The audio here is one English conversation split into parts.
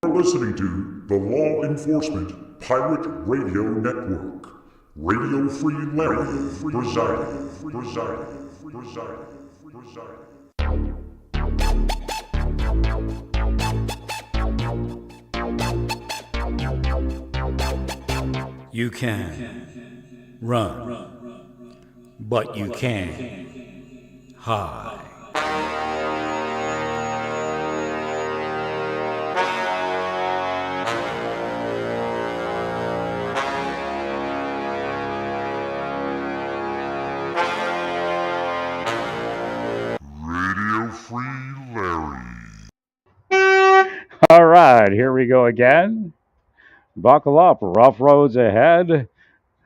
You're listening to the Law Enforcement Pirate Radio Network. Radio Free Larry presiding. You can run, but you can't hide. Radio Free Larry. All right, here we go again. Buckle up, rough roads ahead,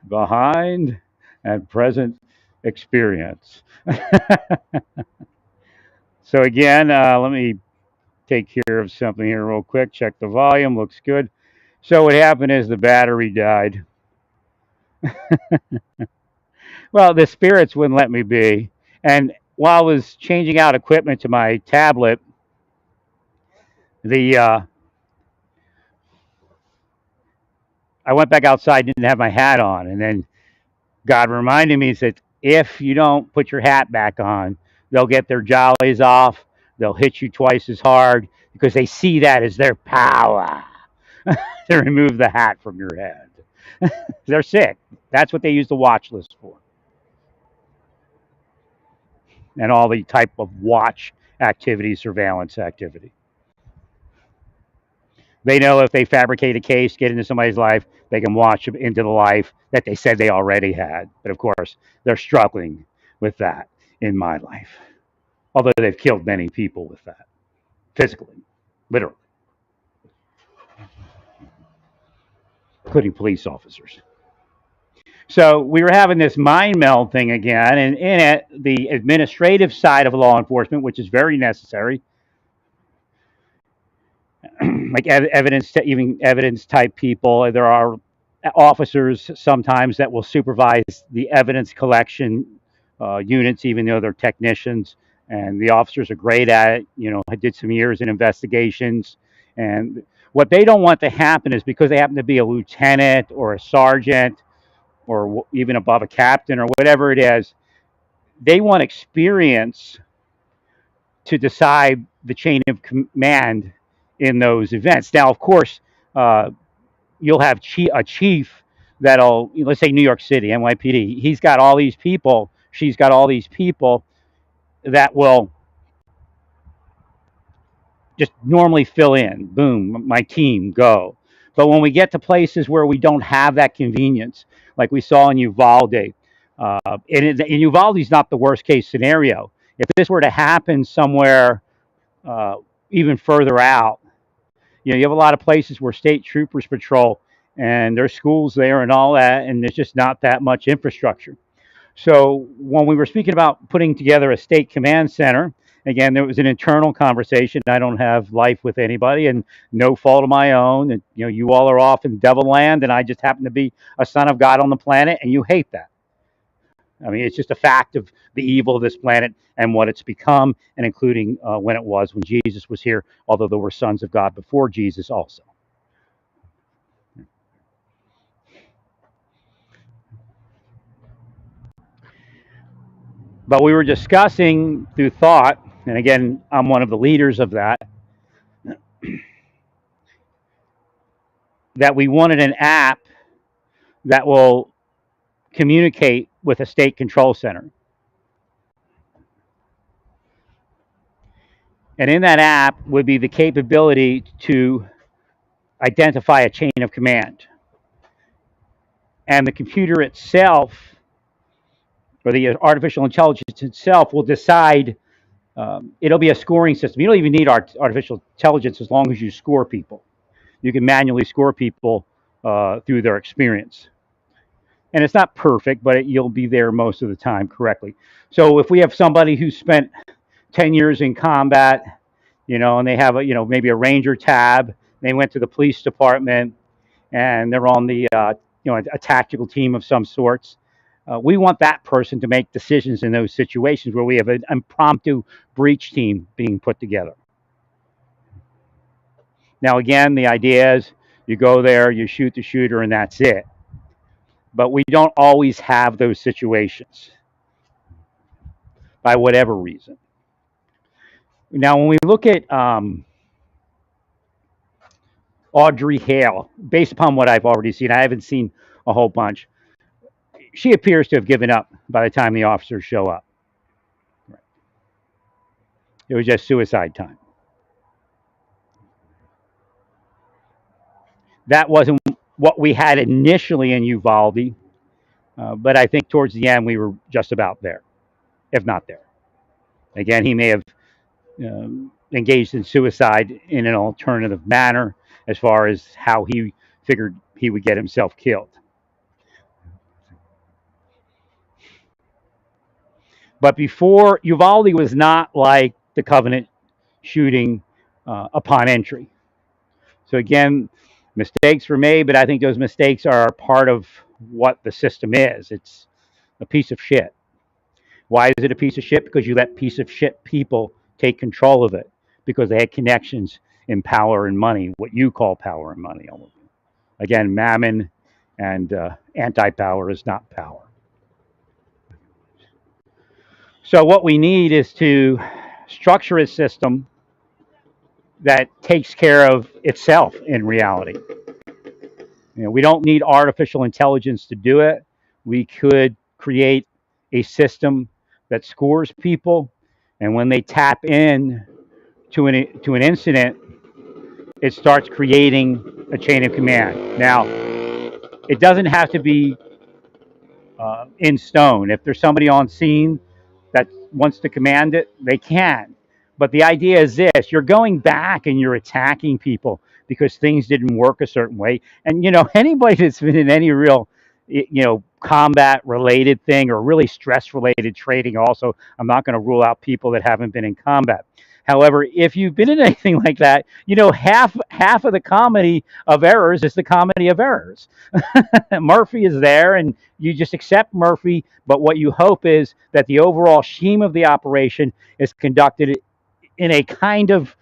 behind, and present experience. So again, let me take care of something here real quick. Check the volume, looks good. So what happened is the battery died. Well, the spirits wouldn't let me be. And while I was changing out equipment to my tablet, the I went back outside, didn't have my hat on, and then God reminded me, he said, if you don't put your hat back on, they'll get their jollies off. They'll hit you twice as hard because they see that as their power to remove the hat from your head. They're sick. That's what they use the watch list for. And all the type of watch activity, surveillance activity. They know if they fabricate a case, get into somebody's life, they can watch them into the life that they said they already had. But of course, they're struggling with that in my life. Although they've killed many people with that, physically, literally, including police officers. So we were having this mind meld thing again, and in it, the administrative side of law enforcement, which is very necessary, like even evidence type people. There are officers sometimes that will supervise the evidence collection units, even though they're technicians. And the officers are great at it. You know, I did some years in investigations. And what they don't want to happen is because they happen to be a lieutenant or a sergeant or even above a captain or whatever it is, they want experience to decide the chain of command in those events. Now, of course, you'll have a chief that'll, let's say New York City, NYPD, he's got all these people, she's got all these people that will just normally fill in. Boom, my team, go. But when we get to places where we don't have that convenience, like we saw in Uvalde, and Uvalde is not the worst case scenario. If this were to happen somewhere even further out, you know, you have a lot of places where state troopers patrol and there's schools there and all that, and there's just not that much infrastructure. So when we were speaking about putting together a state command center, again, there was an internal conversation. I don't have life with anybody and no fault of my own. And, you know, you all are off in devil land and I just happen to be a son of God on the planet and you hate that. I mean, it's just a fact of the evil of this planet and what it's become, and including when it was when Jesus was here, although there were sons of God before Jesus also. But we were discussing through thought, and again, I'm one of the leaders of that, that we wanted an app that will communicate with a state control center. And in that app would be the capability to identify a chain of command. And the computer itself, or the artificial intelligence itself, will decide. It'll be a scoring system. You don't even need artificial intelligence as long as you score people. You can manually score people through their experience. And it's not perfect, but you'll be there most of the time correctly. So if we have somebody who spent 10 years in combat, you know, and they have maybe a Ranger tab, they went to the police department and they're on the a tactical team of some sorts. We want that person to make decisions in those situations where we have an impromptu breach team being put together. Now, again, the idea is you go there, you shoot the shooter, and that's it. But we don't always have those situations by whatever reason. Now, when we look at Audrey Hale, based upon what I've already seen, I haven't seen a whole bunch. She appears to have given up by the time the officers show up. It was just suicide time. That wasn't what we had initially in Uvalde, but I think towards the end we were just about there, if not there. Again, he may have engaged in suicide in an alternative manner as far as how he figured he would get himself killed. But before, Uvalde was not like the Covenant shooting upon entry. So again, mistakes were made, but I think those mistakes are part of what the system is. It's a piece of shit. Why is it a piece of shit? Because you let piece of shit people take control of it because they had connections in power and money, what you call power and money. Again, mammon and anti-power is not power. So what we need is to structure a system that takes care of itself in reality. We don't need artificial intelligence to do it. We could create a system that scores people, and when they tap in to an incident, it starts creating a chain of command. Now, it doesn't have to be in stone. If there's somebody on scene that wants to command it, they can. But the idea is this: you're going back and you're attacking people because things didn't work a certain way. And anybody that's been in any real, combat related thing or really stress related training, also, I'm not going to rule out people that haven't been in combat. However, if you've been in anything like that, half of the comedy of errors is the comedy of errors. Murphy is there, and you just accept Murphy. But what you hope is that the overall scheme of the operation is conducted in a kind of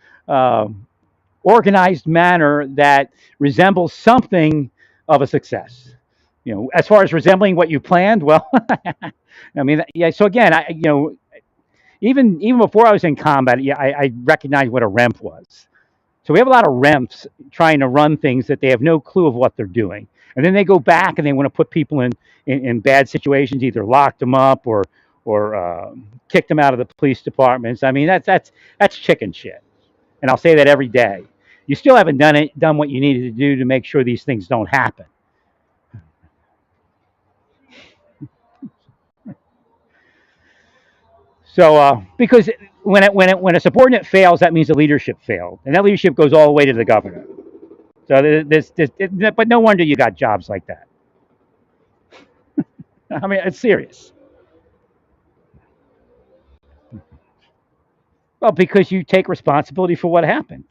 organized manner that resembles something of a success. As far as resembling what you planned, well, I mean, yeah. So again, even before I was in combat, yeah, I recognized what a REMF was. So we have a lot of REMFs trying to run things that they have no clue of what they're doing, and then they go back and they want to put people in bad situations, either lock them up or kick them out of the police departments. I mean, that's chicken shit, and I'll say that every day. You still haven't done what you needed to do to make sure these things don't happen. So, because when a subordinate fails, that means the leadership failed, and that leadership goes all the way to the governor. So but no wonder you got jobs like that. I mean, it's serious. Well, because you take responsibility for what happened,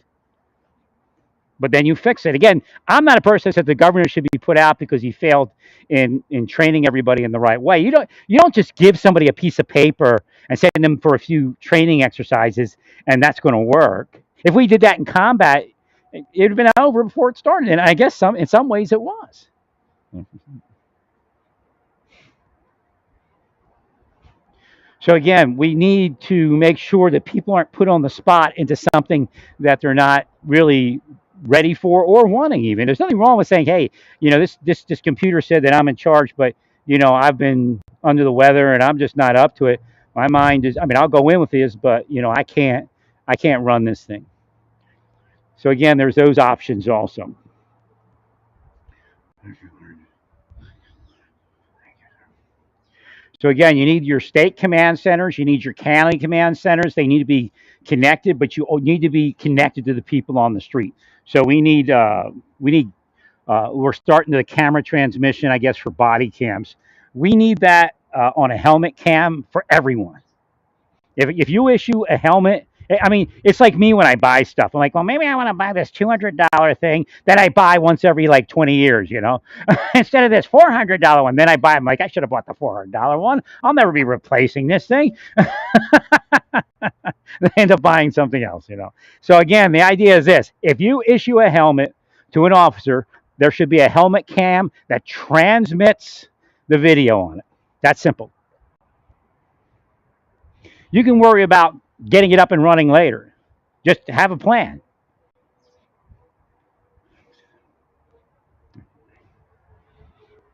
but then you fix it. Again, I'm not a person that said the governor should be put out because he failed in training everybody in the right way. You don't just give somebody a piece of paper and send them for a few training exercises and that's going to work. If we did that in combat, it would have been over before it started, and I guess in some ways it was. So again, we need to make sure that people aren't put on the spot into something that they're not really ready for or wanting even. There's nothing wrong with saying, hey, this computer said that I'm in charge, but I've been under the weather and I'm just not up to it. My mind is, I mean, I'll go in with this, but I can't run this thing. So again, there's those options also. So again, you need your state command centers, you need your county command centers. They need to be connected, but you need to be connected to the people on the street. So we're starting the camera transmission, I guess, for body cams. We need that on a helmet cam for everyone. If you issue a helmet I mean, it's like me when I buy stuff. I'm like, well, maybe I want to buy this $200 thing that I buy once every like 20 years, you know, instead of this $400 one. Then I buy. I'm like, I should have bought the $400 one. I'll never be replacing this thing. They end up buying something else, you know. So again, the idea is this: if you issue a helmet to an officer, there should be a helmet cam that transmits the video on it. That's simple. You can worry about getting it up and running later. Just have a plan.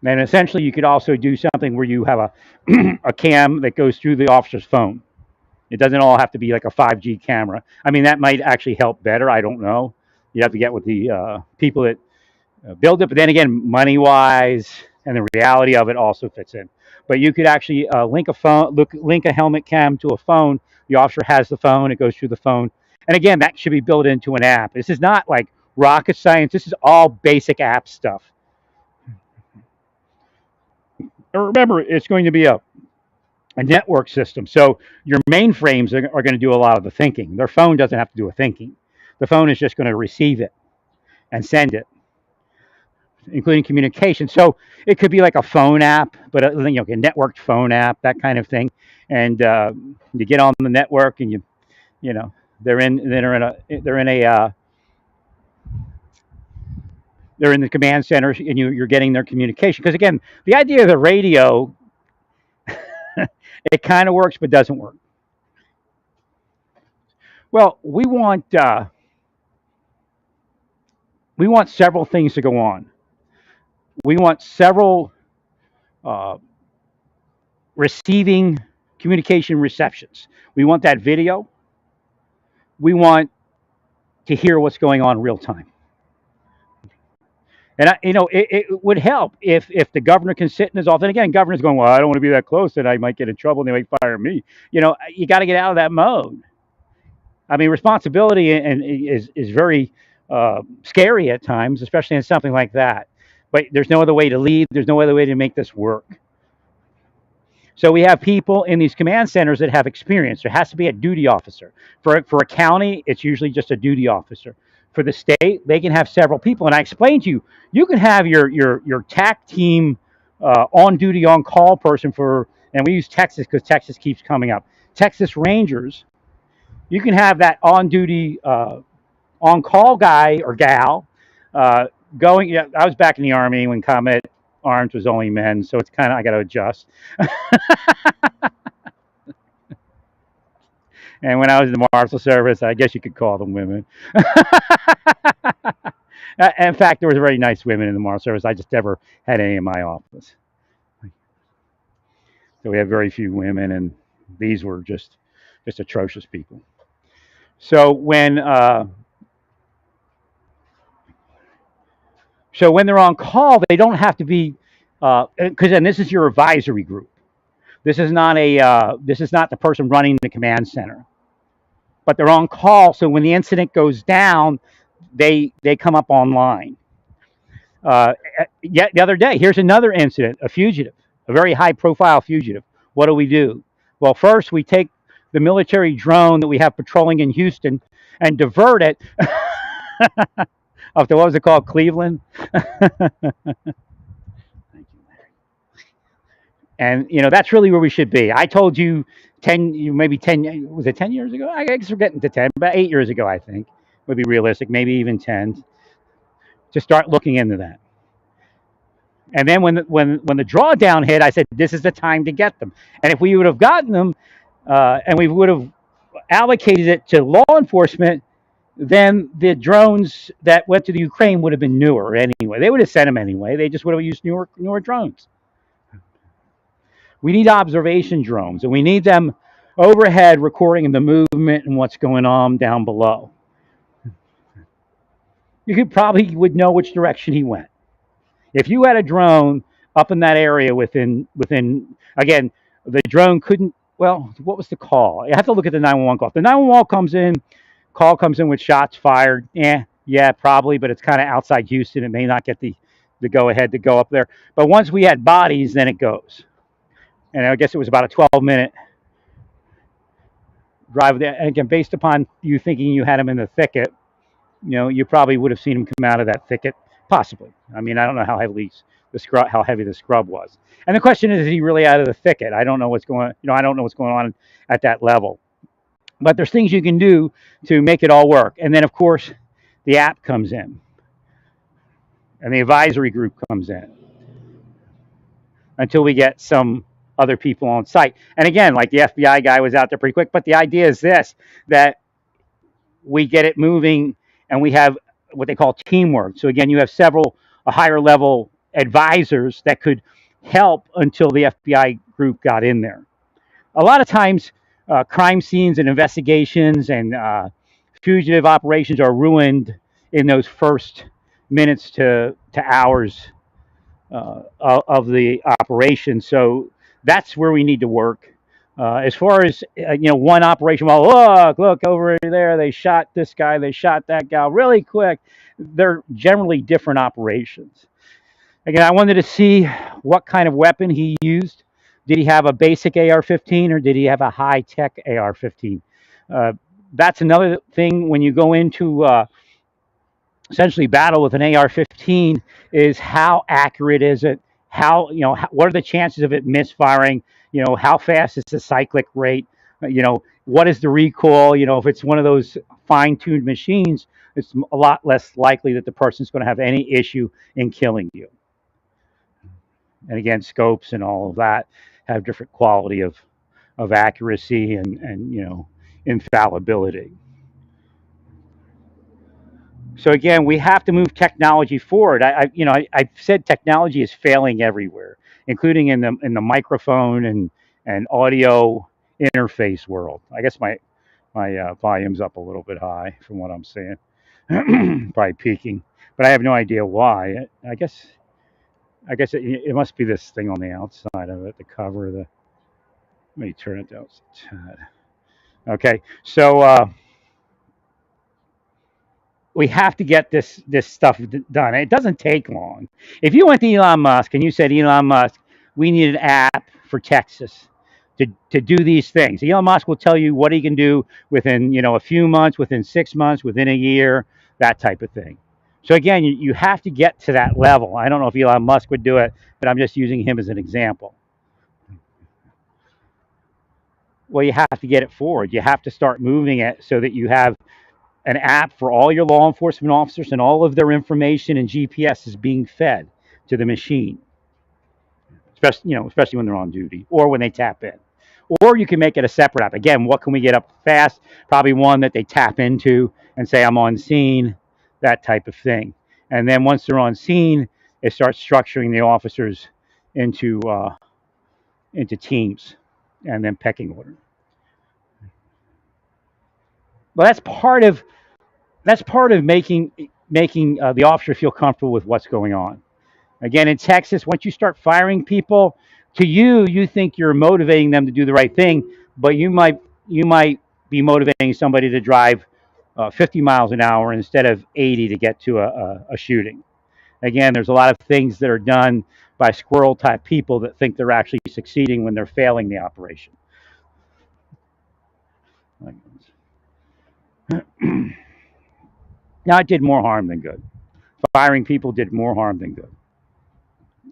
And essentially, you could also do something where you have a a cam that goes through the officer's phone. It doesn't all have to be like a 5G camera. I mean, that might actually help better. I don't know. You have to get with the people that build it. But then again, money wise, and the reality of it also fits in. But you could actually link a helmet cam to a phone. The officer has the phone. It goes through the phone. And again, that should be built into an app. This is not like rocket science. This is all basic app stuff. And remember, it's going to be a network system. So your mainframes are going to do a lot of the thinking. Their phone doesn't have to do a thinking. The phone is just going to receive it and send it, including communication. So it could be like a phone app, but a networked phone app, that kind of thing. And you get on the network, and you know they're in the command center, and you're getting their communication. Because again, the idea of the radio, it kind of works but doesn't work. Well, we want several things to go on. We want several uh, receiving communication receptions. We want that video. We want to hear what's going on real time. And it would help if the governor can sit in his office. And again, governor's going, well, I don't want to be that close, that I might get in trouble and they might fire me. You got to get out of that mode. I mean, responsibility is very scary at times, especially in something like that. But there's no other way to lead. There's no other way to make this work. So we have people in these command centers that have experience. There has to be a duty officer. For a county, it's usually just a duty officer. For the state, they can have several people. And I explained to you, you can have your TAC team on duty, on call person and we use Texas because Texas keeps coming up. Texas Rangers, you can have that on duty, on call guy or gal going. Yeah, I was back in the Army when combat arms was only men, so it's kind of, I got to adjust. And when I was in the Marshal Service, I guess you could call them women. In fact, there was very nice women in the Marshal Service. I just never had any in my office. So we have very few women, and these were just atrocious people. So when they're on call, they don't have to be, because then this is your advisory group. This is not the person running the command center, but they're on call. So when the incident goes down, they come up online. Yet the other day, here's another incident: a fugitive, a very high-profile fugitive. What do? Well, first we take the military drone that we have patrolling in Houston and divert it up to, what was it called, Cleveland? And that's really where we should be. I told you maybe 10, was it 10 years ago? I guess we're getting to 10, about 8 years ago, I think would be realistic, maybe even 10, to start looking into that. And then when the drawdown hit, I said, this is the time to get them. And if we would have gotten them, and we would have allocated it to law enforcement, then the drones that went to the Ukraine would have been newer anyway. They would have sent them anyway. They just would have used newer drones. We need observation drones, and we need them overhead recording the movement and what's going on down below. You would know which direction he went. If you had a drone up in that area within again, the drone couldn't, well, what was the call? You have to look at the 911 call. If the 911 call comes in with shots fired, yeah, probably, but it's kind of outside Houston. It may not get the go-ahead to go up there. But once we had bodies, then it goes. And I guess it was about a 12-minute drive there. And again, based upon you thinking you had him in the thicket, you probably would have seen him come out of that thicket, possibly. I mean, I don't know how heavy the scrub was. And the question is he really out of the thicket? I don't know what's going, I don't know what's going on at that level. But there's things you can do to make it all work. And then, of course, the app comes in, and the advisory group comes in until we get some other people on site. And again, like the FBI guy was out there pretty quick. But the idea is this: that we get it moving, and we have what they call teamwork. So again, you have several higher level advisors that could help until the FBI group got in there. A lot of times, crime scenes and investigations and fugitive operations are ruined in those first minutes to hours of the operation. So that's where we need to work. As far as one operation, well, look over there, they shot this guy, they shot that gal really quick. They're generally different operations. Again, I wanted to see what kind of weapon he used. Did he have a basic AR-15 or did he have a high-tech AR-15? That's another thing when you go into essentially battle with an AR-15 is how accurate is it? What are the chances of it misfiring? How fast is the cyclic rate? What is the recoil? If it's one of those fine-tuned machines, it's a lot less likely that the person's going to have any issue in killing you. And again, scopes and all of that have different quality of accuracy and infallibility. So again, we have to move technology forward. I've said technology is failing everywhere, including in the microphone and audio interface world. I guess my volume's up a little bit high from what I'm seeing, probably peaking, but I have no idea why. I guess it must be this thing on the outside of it, the cover. Let me turn it down a tad. Okay, so. We have to get this stuff done. It doesn't take long. If you went to Elon Musk and you said, Elon Musk, we need an app for Texas to do these things, Elon Musk will tell you what he can do within a few months, within 6 months, within a year, that type of thing. So again, you have to get to that level. I don't know if Elon Musk would do it, but I'm just using him as an example. Well, you have to get it forward. You have to start moving it so that you have an app for all your law enforcement officers, and all of their information and GPS is being fed to the machine, especially when they're on duty or when they tap in. Or you can make it a separate app. Again, what can we get up fast? Probably one that they tap into and say, I'm on scene, that type of thing. And then once they're on scene, it starts structuring the officers into teams and then pecking order. Well, that's part of making the officer feel comfortable with what's going on. Again, in Texas, once you start firing people, you think you're motivating them to do the right thing, but you might be motivating somebody to drive 50 miles an hour instead of 80 to get to a shooting. Again, there's a lot of things that are done by squirrel type people that think they're actually succeeding when they're failing the operation. Now, it did more harm than good. Firing people did more harm than good.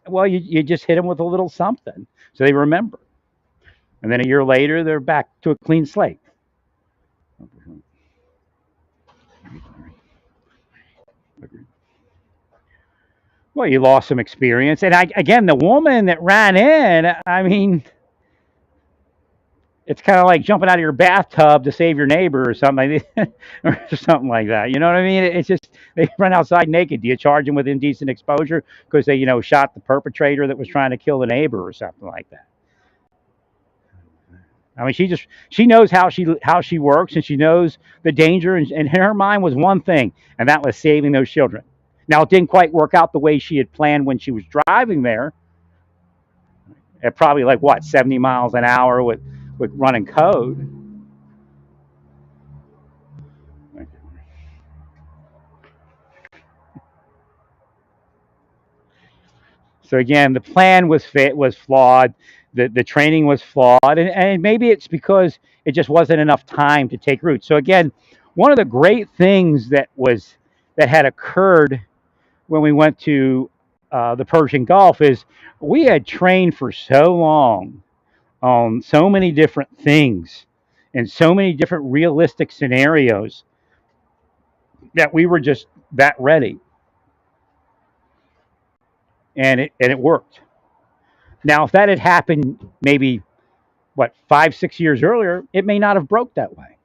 Well, you just hit them with a little something so they remember. And then a year later, they're back to a clean slate. Well, you lost some experience. And again, the woman that ran in, I mean, it's kind of like jumping out of your bathtub to save your neighbor or something or something like that. You know what I mean? It's just they run outside naked. Do you charge them with indecent exposure because they, shot the perpetrator that was trying to kill the neighbor or something like that? I mean, she knows how she works, and she knows the danger, and in her mind was one thing, and that was saving those children. Now, it didn't quite work out the way she had planned when she was driving there. At probably 70 miles an hour with running code. So again, the plan was flawed. the training was flawed, and maybe it's because it just wasn't enough time to take root. So again, one of the great things that had occurred when we went to the Persian Gulf is we had trained for so long on so many different things and so many different realistic scenarios that we were just that ready, and it worked. Now, if that had happened maybe what 5 6 years earlier, it may not have broke that way.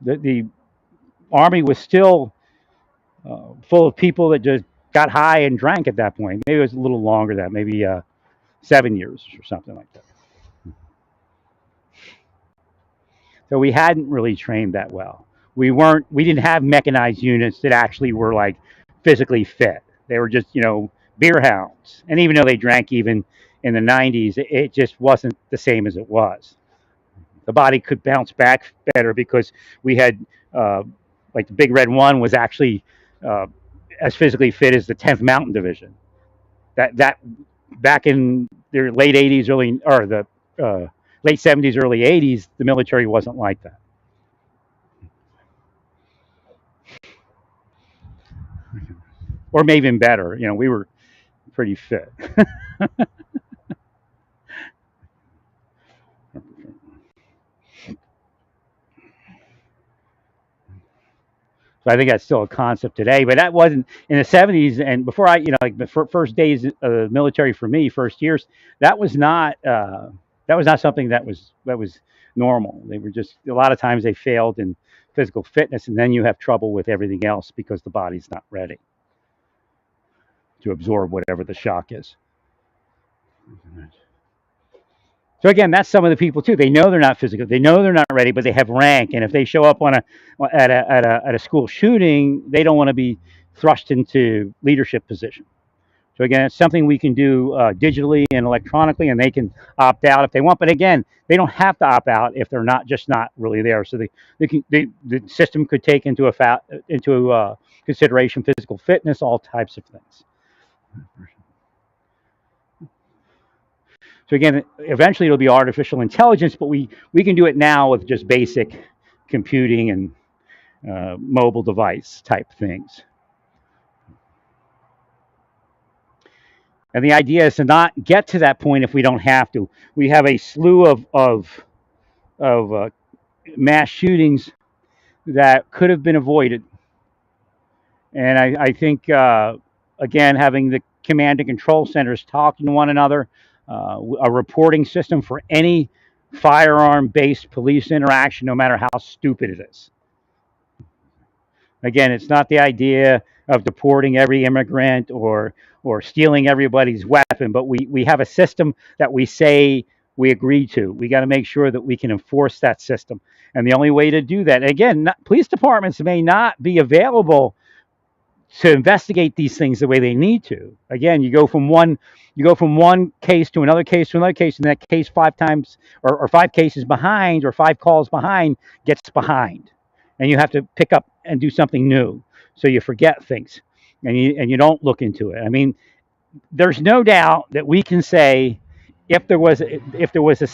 The army was still full of people that just got high and drank at that point. Maybe it was a little longer than that, maybe 7 years or something like that. So we hadn't really trained that well. We didn't have mechanized units that actually were like physically fit. They were just, beer hounds. And even though they drank even in the 90s, it just wasn't the same as it was. The body could bounce back better because we had, like the Big Red One was actually uh, as physically fit as the 10th Mountain Division. That back in the late 80s, the late 70s, early 80s, the military wasn't like that. Or maybe even better. We were pretty fit. So I think that's still a concept today, but that wasn't in the 70s and before like the first days of the military for me, first years, that was not something that was normal. They were just a lot of times they failed in physical fitness, and then you have trouble with everything else because the body's not ready to absorb whatever the shock is. So again, that's some of the people too. They know they're not physical. They know they're not ready, but they have rank. And if they show up at a school shooting, they don't want to be thrust into leadership position. So again, it's something we can do digitally and electronically, and they can opt out if they want. But again, they don't have to opt out if they're not really there. So the system could take into consideration physical fitness, all types of things. So again, eventually it'll be artificial intelligence, but we can do it now with just basic computing and mobile device type things. And the idea is to not get to that point if we don't have to. We have a slew of mass shootings that could have been avoided. And I think, again, having the command and control centers talking to one another, a reporting system for any firearm-based police interaction, no matter how stupid it is. Again, it's not the idea of deporting every immigrant or stealing everybody's weapon, but we have a system that we say we agree to. We got to make sure that we can enforce that system. And the only way to do that, again, police departments may not be available to investigate these things the way they need to. Again, you go from one case to another case to another case, and that case 5 times or 5 cases behind or 5 calls behind gets behind, and you have to pick up and do something new. So you forget things, and you don't look into it. I mean, there's no doubt that we can say if there was a,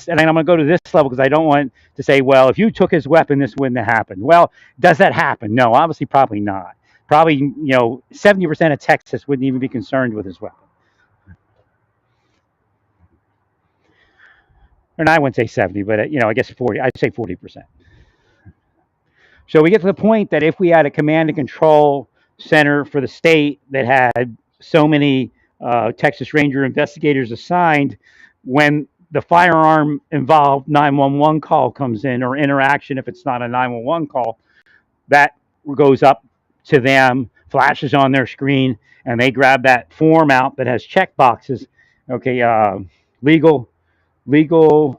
and I'm going to go to this level because I don't want to say, well, if you took his weapon, this wouldn't have happened. Well, does that happen? No, obviously, probably not. Probably, 70% of Texas wouldn't even be concerned with his weapon. And I wouldn't say 70, but I guess 40. I'd say 40%. So we get to the point that if we had a command and control center for the state that had so many Texas Ranger investigators assigned, when the firearm involved 911 call comes in or interaction, if it's not a 911 call, that goes up to them, flashes on their screen, and they grab that form out that has check boxes. Okay, legal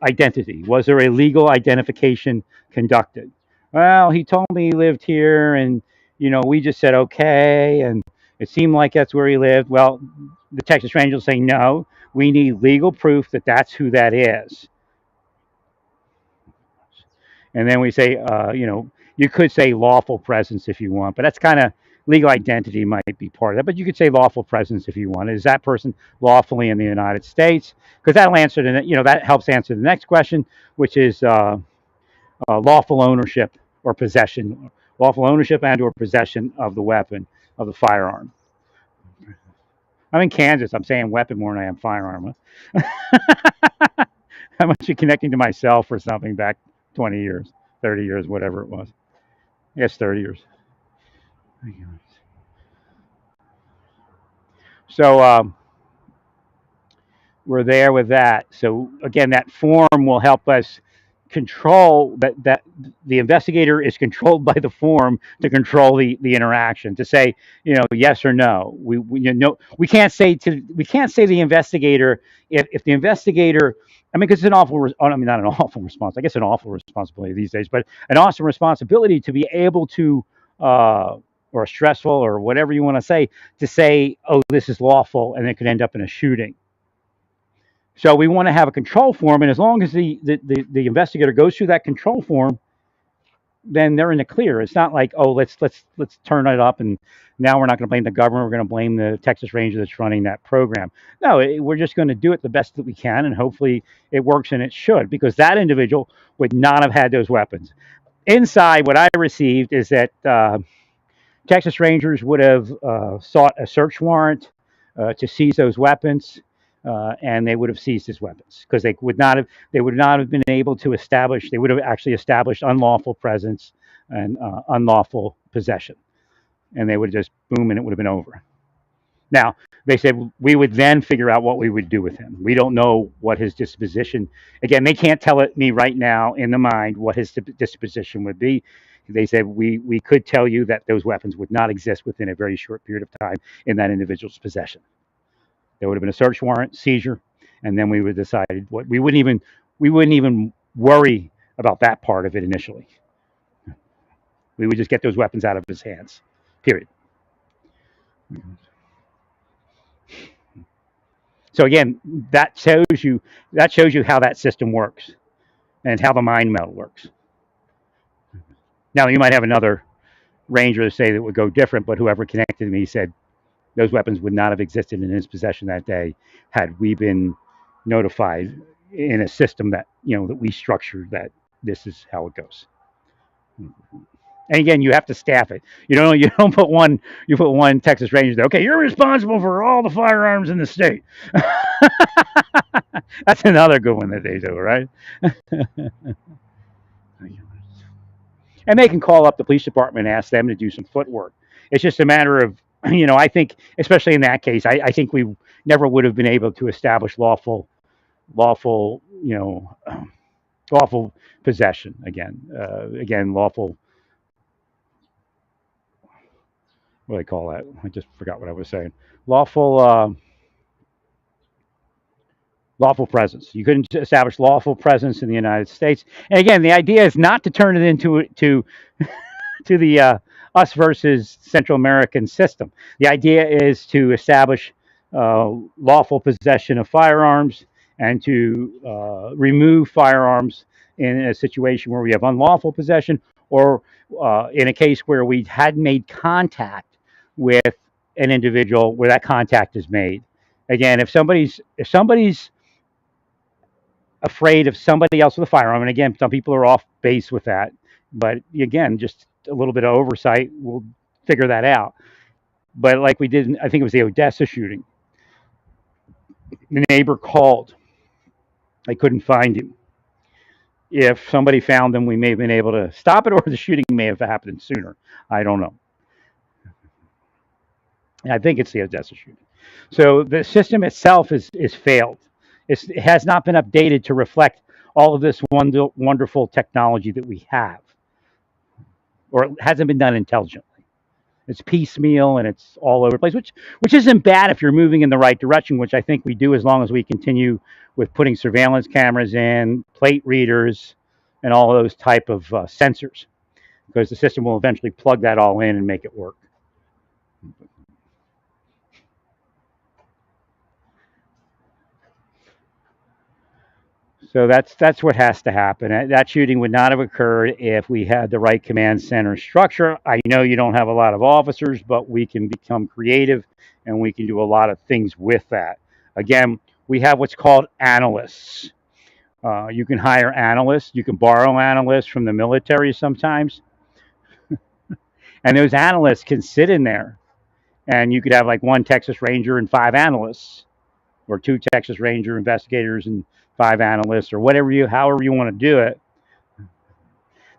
identity. Was there a legal identification conducted? Well, he told me he lived here, and we just said okay, and it seemed like that's where he lived. Well, the Texas Rangers say no. We need legal proof that that's who that is. And then we say, you could say lawful presence if you want, but that's kind of legal identity might be part of that, but you could say lawful presence if you want. Is that person lawfully in the United States? Because that'll answer that helps answer the next question, which is lawful ownership or possession, lawful ownership and or possession of the weapon, of the firearm. I'm in Kansas. I'm saying weapon more than I am firearm. Huh? I must be connecting to myself or something back 20 years, 30 years, whatever it was. I guess 30 years. So we're there with that. So again, that form will help us control that the investigator is controlled by the form to control the interaction, to say, yes or no. We can't say the investigator, if the investigator, I mean, because it's an I mean, not an awful response, I guess an awful responsibility these days, but an awesome responsibility to be able to or stressful or whatever you want to say, oh, this is lawful, and it could end up in a shooting. So we want to have a control form, and as long as the investigator goes through that control form, then they're in the clear. It's not like, oh, let's turn it up, and now we're not going to blame the government. We're going to blame the Texas Ranger that's running that program. No, we're just going to do it the best that we can, and hopefully it works, and it should, because that individual would not have had those weapons. Inside, what I received is that Texas Rangers would have sought a search warrant to seize those weapons. And they would have seized his weapons because they would not have been able to establish. They would have actually established unlawful presence and unlawful possession, and they would have just boom, and it would have been over. Now they said we would then figure out what we would do with him. We don't know what his disposition. Again, they can't tell me right now in the mind what his disposition would be. They said we could tell you that those weapons would not exist within a very short period of time in that individual's possession. There would have been a search warrant, seizure, and then we would have decided what we wouldn't even worry about that part of it initially. We would just get those weapons out of his hands. Period. So again, that shows you how that system works and how the mind meld works. Now you might have another ranger to say that would go different, but whoever connected to me said those weapons would not have existed in his possession that day had we been notified in a system that that we structured, that this is how it goes. And again, you have to staff it. You don't put one Texas Ranger there. Okay, you're responsible for all the firearms in the state. That's another good one that they do, right? And they can call up the police department and ask them to do some footwork. It's just a matter of, I think, especially in that case, I think we never would have been able to establish lawful possession again, lawful. What do they call that? I just forgot what I was saying. Lawful presence. You couldn't establish lawful presence in the United States. And again, the idea is not to turn it into the us versus Central American system. The idea is to establish lawful possession of firearms and to remove firearms in a situation where we have unlawful possession, or in a case where we had made contact with an individual where that contact is made. Again, if somebody's afraid of somebody else with a firearm, and again, some people are off base with that, but again, just a little bit of oversight will figure that out. But like we did, I think it was the Odessa shooting. The neighbor called. They couldn't find him. If somebody found him, we may have been able to stop it, or the shooting may have happened sooner. I don't know. I think it's the Odessa shooting. So the system itself is failed. It has not been updated to reflect all of this wonderful technology that we have, or it hasn't been done intelligently. It's piecemeal and it's all over the place, which isn't bad if you're moving in the right direction, which I think we do as long as we continue with putting surveillance cameras in, plate readers, and all of those type of sensors, because the system will eventually plug that all in and make it work. So that's what has to happen. That shooting would not have occurred if we had the right command center structure. I know you don't have a lot of officers, but we can become creative and we can do a lot of things with that. Again, we have what's called analysts. You can hire analysts. You can borrow analysts from the military sometimes, and those analysts can sit in there, and you could have like one Texas Ranger and five analysts, or two Texas Ranger investigators and five analysts, or whatever however you want to do it.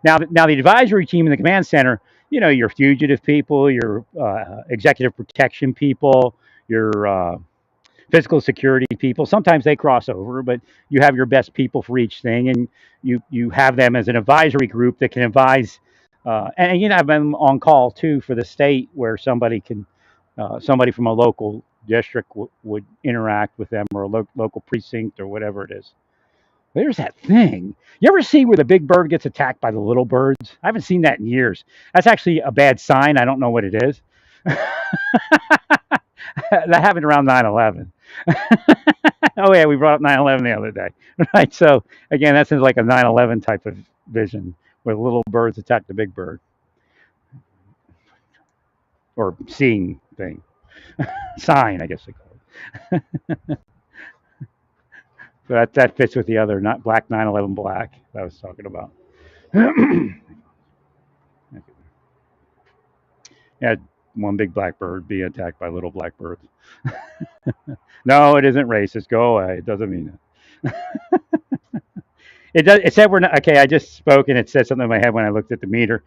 Now the advisory team in the command center, your fugitive people, your executive protection people, your physical security people. Sometimes they cross over, but you have your best people for each thing, and you have them as an advisory group that can advise. And you have them on call too for the state, where somebody from a local district would interact with them, or a local precinct, or whatever it is. There's that thing. You ever see where the big bird gets attacked by the little birds? I haven't seen that in years. That's actually a bad sign. I don't know what it is. That happened around 9/11. Oh yeah, we brought up 9/11 the other day, right? So again, that sounds like a 9/11 type of vision, where little birds attack the big bird, or seeing thing, sign, I guess they call it. So that fits with the other, not black 9/11 black that I was talking about. Yeah, one big black bird being attacked by little black birds. No, it isn't racist. Go away. It doesn't mean that. It does. It said we're not okay. I just spoke and it said something in my head when I looked at the meter.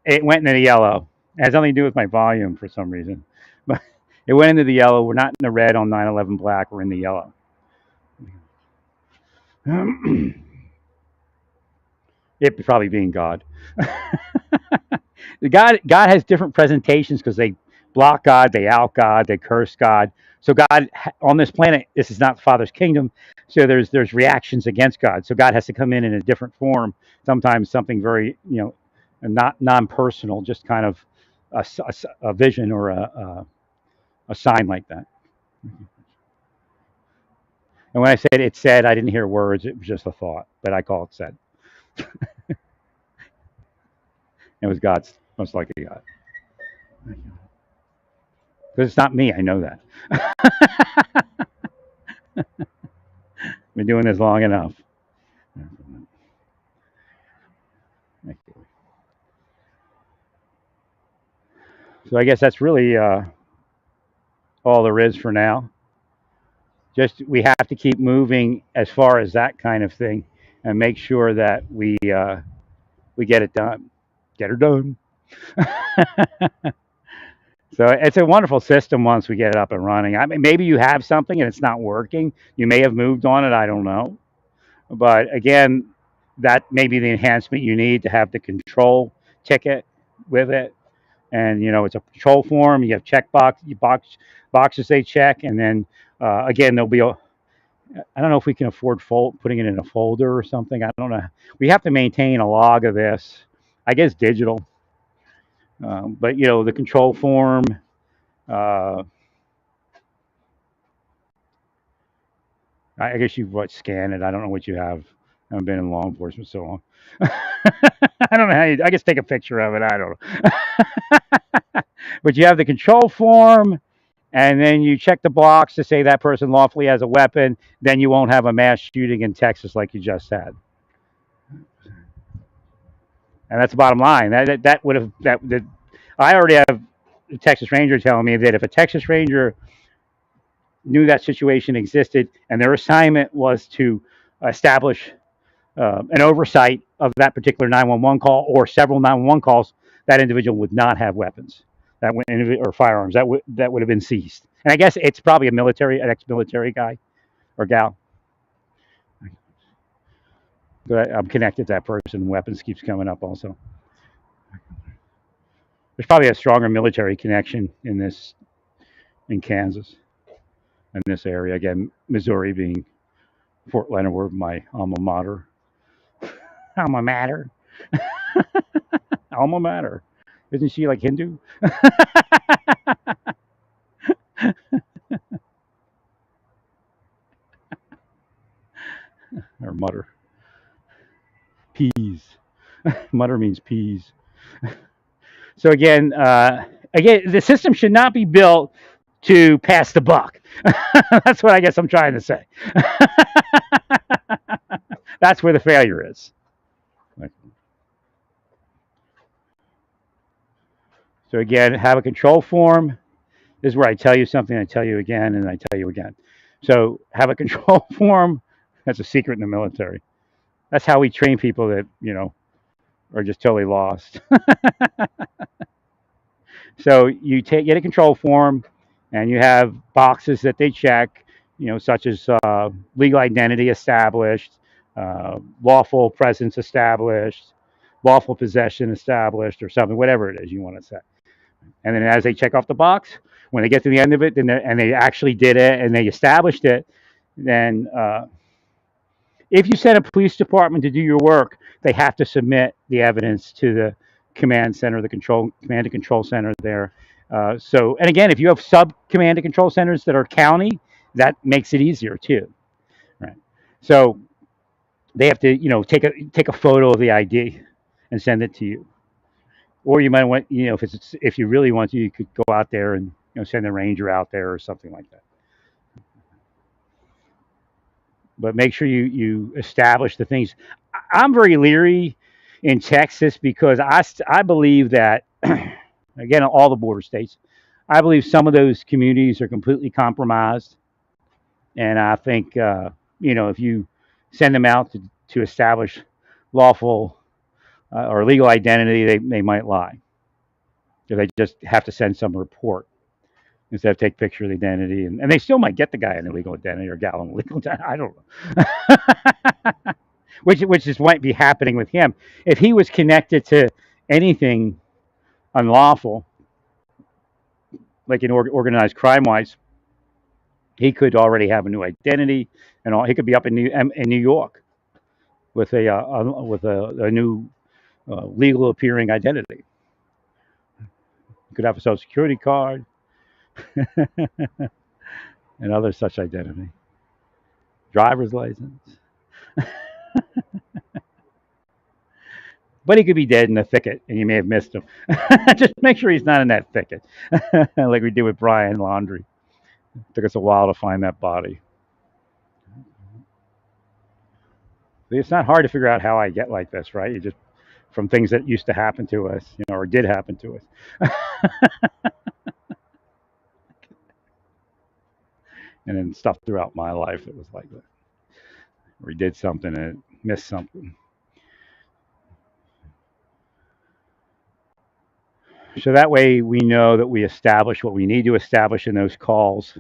It went into the yellow. It has nothing to do with my volume for some reason, but it went into the yellow. We're not in the red on 9/11 black. We're in the yellow. It probably being God. God has different presentations because they block God, they out God, they curse God. So God on this planet, this is not the Father's kingdom. So there's reactions against God. So God has to come in a different form. Sometimes something very not non-personal, just kind of a vision or a sign like that. And when I said it said, I didn't hear words. It was just a thought, but I call it said. It was God's, most likely God. Because it's not me, I know that. Been doing this long enough. So I guess that's really all there is for now. Just we have to keep moving as far as that kind of thing, and make sure that we get it done. Get her done. So it's a wonderful system once we get it up and running. I mean, maybe you have something and it's not working. You may have moved on it. I don't know. But again, that may be the enhancement you need to have the control ticket with it. And it's a control form. You have boxes they check, and then again there'll be a. I don't know if we can afford putting it in a folder or something. I don't know. We have to maintain a log of this. I guess digital. But the control form. I guess you scan it. I don't know what you have. I haven't been in law enforcement so long. I don't know how I guess take a picture of it. I don't know. But you have the control form, and then you check the box to say that person lawfully has a weapon. Then you won't have a mass shooting in Texas like you just had. And that's the bottom line. That would have I already have a Texas Ranger telling me that if a Texas Ranger knew that situation existed and their assignment was to establish an oversight of that particular 911 call or several 911 calls, that individual would not have weapons or firearms that would have been seized. And I guess it's probably an ex-military guy or gal. But I'm connected to that person. Weapons keeps coming up also. There's probably a stronger military connection in Kansas, in this area. Again, Missouri being Fort Leonard Wood, my alma mater. Alma mater. Alma mater. Isn't she like Hindu? All mutter. Peas. Mutter means peas. So again, the system should not be built to pass the buck. That's what I guess I'm trying to say. That's where the failure is. So again, have a control form. This is where I tell you something, I tell you again, and I tell you again. So have a control form. That's a secret in the military. That's how we train people that, are just totally lost. So you get a control form, and you have boxes that they check, such as legal identity established, lawful presence established, lawful possession established, or something, whatever it is you want to say. And then as they check off the box, when they get to the end of it, and they actually did it and they established it, then if you send a police department to do your work, they have to submit the evidence to the command center, the command and control center there. And again, if you have sub command and control centers that are county, that makes it easier too, right? So they have to, take a photo of the ID and send it to you. Or you might want, if you really want to, you could go out there and send a ranger out there or something like that. But make sure you establish the things. I'm very leery in Texas because I believe that, again, all the border states, I believe some of those communities are completely compromised. And I think, if you send them out to establish lawful or legal identity, they might lie. If they just have to send some report instead of take picture of the identity. And they still might get the guy an illegal identity or gal an illegal identity. I don't know. which is might be happening with him. If he was connected to anything unlawful, like in organized crime-wise, he could already have a new identity, and all. He could be up in New York with a new legal appearing identity. He could have a social security card and other such identity, driver's license. But he could be dead in the thicket, and you may have missed him. Just make sure he's not in that thicket, like we did with Brian Laundrie. It took us a while to find that body. It's not hard to figure out how I get like this, right? You just from things that used to happen to us, or did happen to us. And then stuff throughout my life, it was like that. We did something and missed something. So that way we know that we establish what we need to establish in those calls.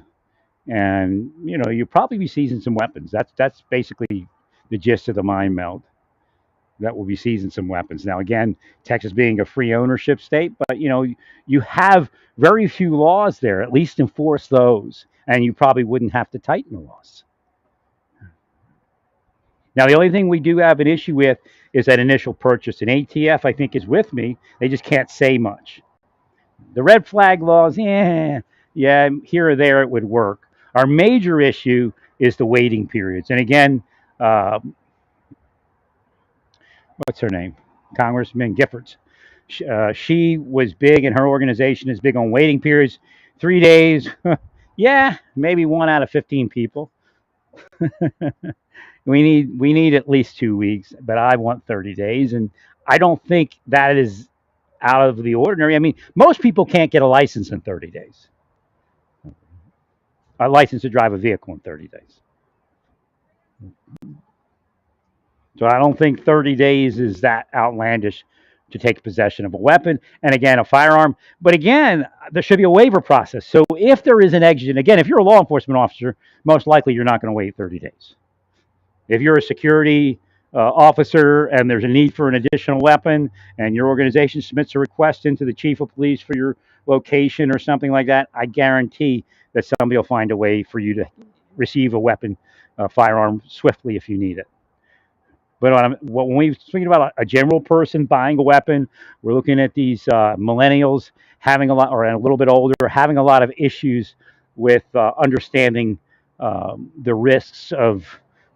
And, you'll probably be seizing some weapons. That's basically the gist of the mind meld. That will be seizing some weapons. Now, again, Texas being a free ownership state, but, you have very few laws there. At least enforce those. And you probably wouldn't have to tighten the laws. Now, the only thing we do have an issue with is that initial purchase. And ATF, I think, is with me. They just can't say much. The red flag laws, yeah, here or there it would work. Our major issue is the waiting periods. And again, what's her name? Congressman Giffords. She was big, and her organization is big on waiting periods. 3 days, yeah, maybe 1 out of 15 people. We need at least 2 weeks, but I want 30 days, and I don't think that is out of the ordinary. I mean, most people can't get a license in 30 days. A license to drive a vehicle in 30 days. So I don't think 30 days is that outlandish to take possession of a weapon, and again, a firearm. But again, there should be a waiver process. So if there is an exigent, again, if you're a law enforcement officer, most likely you're not going to wait 30 days. If you're a security officer and there's a need for an additional weapon and your organization submits a request into the chief of police for your location or something like that, I guarantee that somebody will find a way for you to receive a weapon, firearm swiftly if you need it. But when we're speaking about a general person buying a weapon, we're looking at these millennials having a lot, or a little bit older, having a lot of issues with understanding the risks of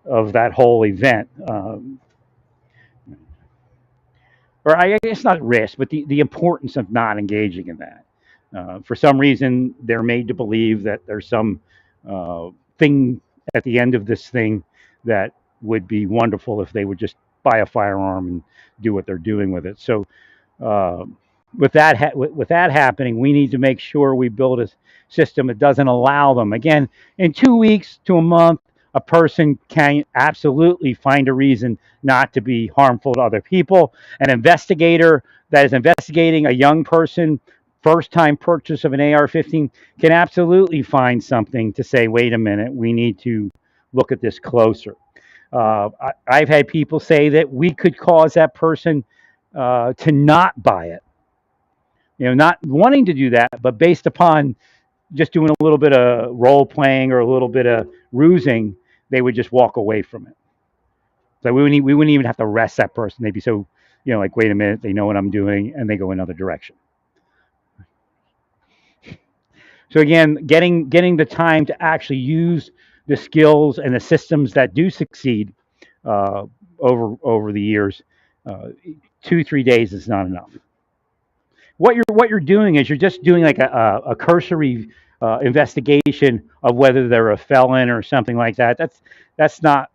of that whole event. Or I guess not risk, but the importance of not engaging in that. For some reason, they're made to believe that there's some thing at the end of this thing that would be wonderful if they would just buy a firearm and do what they're doing with it. So, uh, with that happening, we need to make sure we build a system that doesn't allow them. Again, in 2 weeks to a month, a person can absolutely find a reason not to be harmful to other people. An investigator that is investigating a young person, first time purchase of an AR-15, can absolutely find something to say, wait a minute, we need to look at this closer. I've had people say that we could cause that person to not buy it. Not wanting to do that, but based upon just doing a little bit of role playing or a little bit of rusing, they would just walk away from it. So we wouldn't even have to arrest that person. They'd be so, like, wait a minute, they know what I'm doing, and they go another direction. So again, getting the time to actually use the skills and the systems that do succeed over the years, 2-3 days is not enough. What you're doing is you're just doing like a cursory investigation of whether they're a felon or something like that. That's not,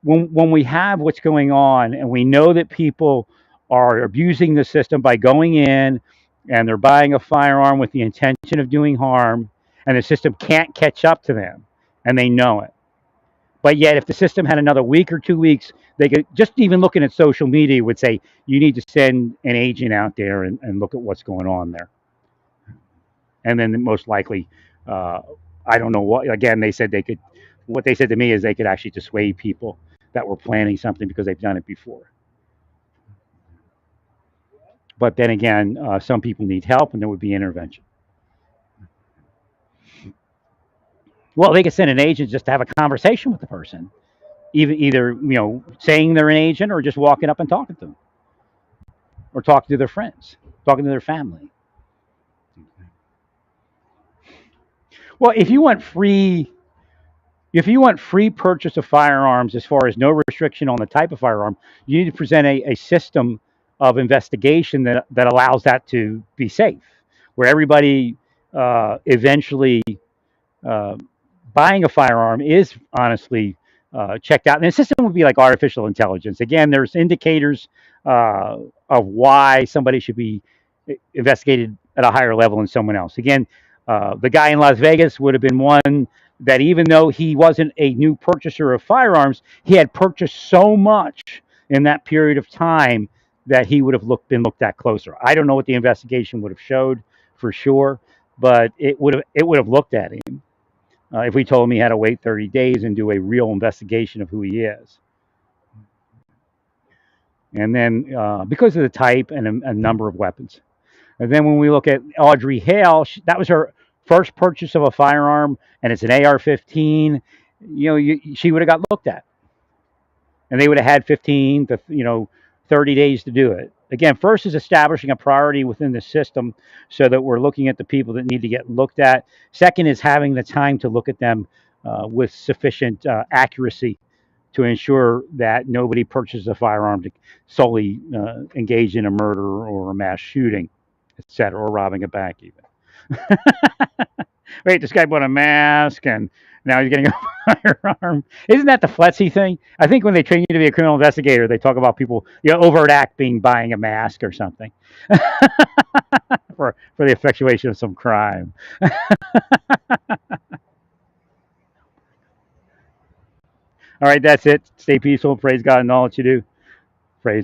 when we have what's going on and we know that people are abusing the system by going in and they're buying a firearm with the intention of doing harm, and the system can't catch up to them, and they know it. But yet, if the system had another week or 2 weeks, they could, just even looking at social media, would say, you need to send an agent out there and look at what's going on there. And then most likely, I don't know what, again, what they said to me is they could actually dissuade people that were planning something because they've done it before. But then again, some people need help, and there would be intervention. Well, they could send an agent just to have a conversation with the person, either saying they're an agent or just walking up and talking to them, or talking to their friends, talking to their family. Well, if you want free purchase of firearms, as far as no restriction on the type of firearm, you need to present a system of investigation that allows that to be safe, where everybody eventually buying a firearm is honestly checked out. And the system would be like artificial intelligence. Again, there's indicators of why somebody should be investigated at a higher level than someone else. Again, the guy in Las Vegas would have been one that, even though he wasn't a new purchaser of firearms, he had purchased so much in that period of time that he would have been looked at closer. I don't know what the investigation would have showed for sure, but it would have looked at him if we told him he had to wait 30 days and do a real investigation of who he is. And then because of the type and a number of weapons. And then when we look at Audrey Hale, that was her first purchase of a firearm, and it's an AR-15. She would have got looked at, and they would have had 15 to 30 days to do it. Again, first is establishing a priority within the system so that we're looking at the people that need to get looked at. Second is having the time to look at them with sufficient accuracy to ensure that nobody purchases a firearm to solely engage in a murder or a mass shooting, etc., or robbing a bank even. Wait, this guy bought a mask and now he's getting a firearm. Isn't that the FLETC thing? I think when they train you to be a criminal investigator, they talk about people, overt act being buying a mask or something for the effectuation of some crime. All right, that's it. Stay peaceful. Praise God in all that you do. Praise God.